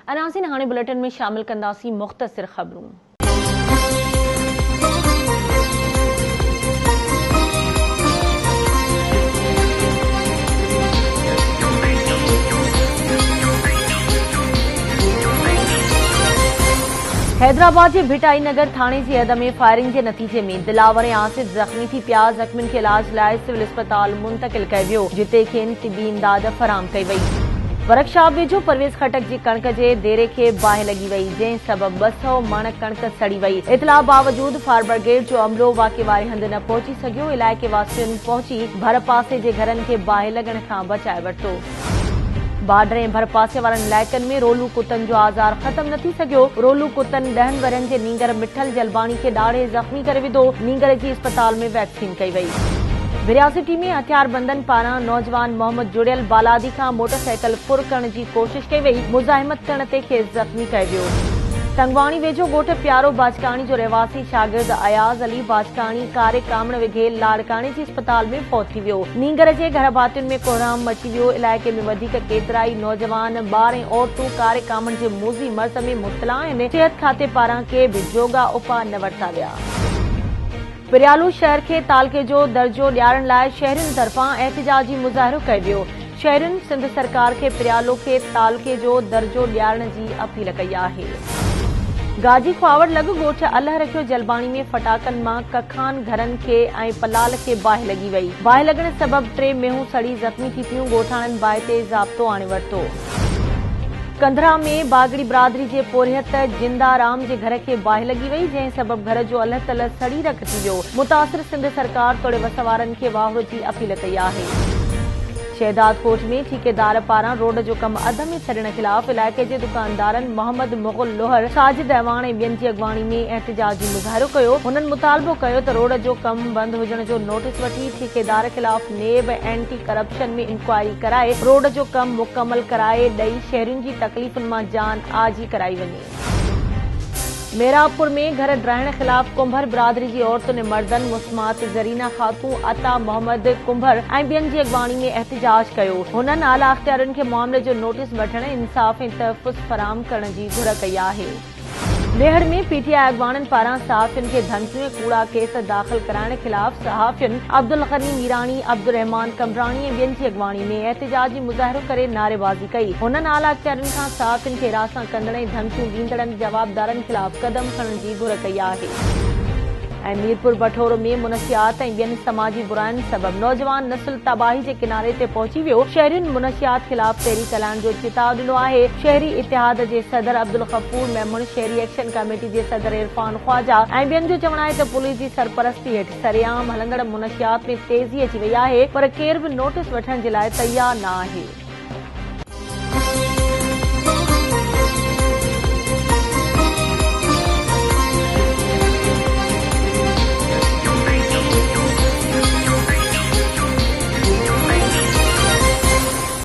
अनासिन हाणे बुलेटिन में शामिल कंदासीं मुख़्तसिर ख़बरूं। हैदराबाद के भिटाई नगर थाने की हद में फायरिंग के नतीजे में दिलावर ऐं आसिफ ज़ख़्मी थी पिया। ज़ख़्मियुनि खे इलाज लाइ सिविल अस्पताल मुंतकिल कयो वियो, जिते खेनि तिबी इमदाद फराम कई वई। वर्कशॉप वेझो परवेज़ खटक जी कणक जे देरे खे बाहि लगी वई, जंहिं सबबि 200 मण कणक सड़ी वई। इतला बावजूद फायर ब्रिगेड जो अमलो वाक़े वारे हंधि न पहुची सघियो। इलाइक़े वासियुनि पहुची भर पासे जे घरनि खे बाहि लॻण खां बचाए वरितो। बार्डर ऐं भर पासे वारनि इलाइक़नि में रोलू कुतनि जो आज़ार ख़त्म न थी सघियो। रोलू कुतनि 10 वरनि जे नींगर मिठल जलबाणी खे ॾाढे ज़ख़्मी करे विधो। नींगर जी अस्पताल में वैक्सीन कई वई। बिरासिटी में हथियारबंदनि पारां नौजवान मोहम्मद जुड़ियल बालादी खां मोटरसाइकिल फुर करण जी कोशिश कई वई। मुज़ाहिमत करण ते खेसि ज़ख़्मी कयो वियो। तंगवाणी वेझो ॻोठ प्यारो बाजकाणी जो रहवासी शागिर्द अयाज़ अली बाजकाणी कारे कामण विघे लाड़काणे जी अस्पताल में फौत थी वियो। नींगर जे घर भातियुनि में कोहराम मची वियो। इलाइक़े में वधीक केतिराई नौजवान, ॿार ऐं औरतूं कारे कामण जे मूज़ी मर्ज़ में मुब्तला आहिनि। सिहत खाते पारां के बि जोगा उपा न वरिता विया। पिरियालू शहर खे तालके जो दर्जो ॾियारण लाइ शहरियुनि तरफ़ां एहतिजाजी मुज़ाहिरो कयो वियो। शहरियुनि सिंध सरकार खे पिरियालो खे तालके जो दर्जो ॾियारण जी अपील कई आहे। गाजी ख्वावड़ लॻ ॻोठ अल्ह रखियो जलबाणी में फटाकनि मां कखान घरनि खे ऐं पलाल खे बाहि लॻी वई। बाहि लॻण सबबि 3 मेहूं सड़ी ज़ख़्मी थी पियूं। ॻोठाणनि बाहि ते ज़ाब्तो आणे वरितो। कंधरा में बागड़ी बिरादरी जे पोरियत जिंदाराम जे घर खे बाहि लॻी वई, जंहिं सबबि घर जो अल्ह तलह सड़ी रख थी वियो। मुतासिर सिंध सरकार तोड़े वसवारनि खे वाहुर जी अपील कई आहे। शहदाद कोट में ठेकेदार पारां रोड जो कम अध में छॾण ख़िलाफ़ इलाइक़े जे दुकानदारनि मोहम्मद मुग़ल लोहर, साजिद अहवान ऐं ॿियनि जी अॻवाणी में एहतिजाजी मुज़ाहिरो कयो। हुननि मुतालबो कयो त रोड जो कम बंदि हुजण जो नोटिस वठी ठेकेदार ख़िलाफ़ नेब एंटी करप्शन में इंक्वायरी कराए रोड जो कम मुकमल कराए ॾेई शहरियुनि जी तकलीफ़ुनि मां जान आजी कराई वञे। मेरापुर में घर ड्राइण ख़िलाफ़ कुंभर बिरादरी जी औरतुनि ऐं मर्दनि मुस्मात ज़रीना ख़ातून, अता मोहम्मद कुंभर ऐं ॿियनि जी अॻवाणी में एहतिजाज कयो। हुननि आला अख़्तियारनि खे मामले जो नोटिस वठण, इंसाफ़ ऐं तहफ़्फ़ुज़ फराहम करण जी घुर कई आहे। मेहर में पीटीआई अॻवाननि पारां सहाफ़ियुनि खे धमकियूं ऐं कूड़ा केस दाख़िल कराइण ख़िलाफ़ सहाफ़ियुनि अब्दुल गनी मीरानी, अब्दुल रहमान कमरानी ऐं ॿियनि जी अॻवाणी में एहतिजाजी मुज़ाहिरो करे नारेबाज़ी कई। हुननि आला अख़्तियारनि खां सहाफ़ियुनि खे हिरासत कंदड़ ऐं धमकियूं ॾींदड़नि जवाबदारनि ख़िलाफ़ क़दम खणण जी घुर कई आहे। ऐं मीरपुर बठोर में मुनशियात ऐं ॿियनि समाजी बुराइनि सबबि नौजवान नस्ल तबाही जे किनारे ते पहुची वियो। शहरियुनि मुनशियात ख़िलाफ़ तहरीक हलाइण जो चिताव ॾिनो आहे। शहरी इतिहाद जे सदर अब्दुल गफूर मेमन, शहरी एक्शन कमेटी जे सदर इरफान ख्वाजा ऐं ॿियनि जो चवणु आहे त पुलिस जी सरपरस्ती हेठि सरेआम हलंदड़ मुनशियात में तेज़ी अची वई आहे, पर केर बि नोटिस वठण जे लाइ तयार न आहे।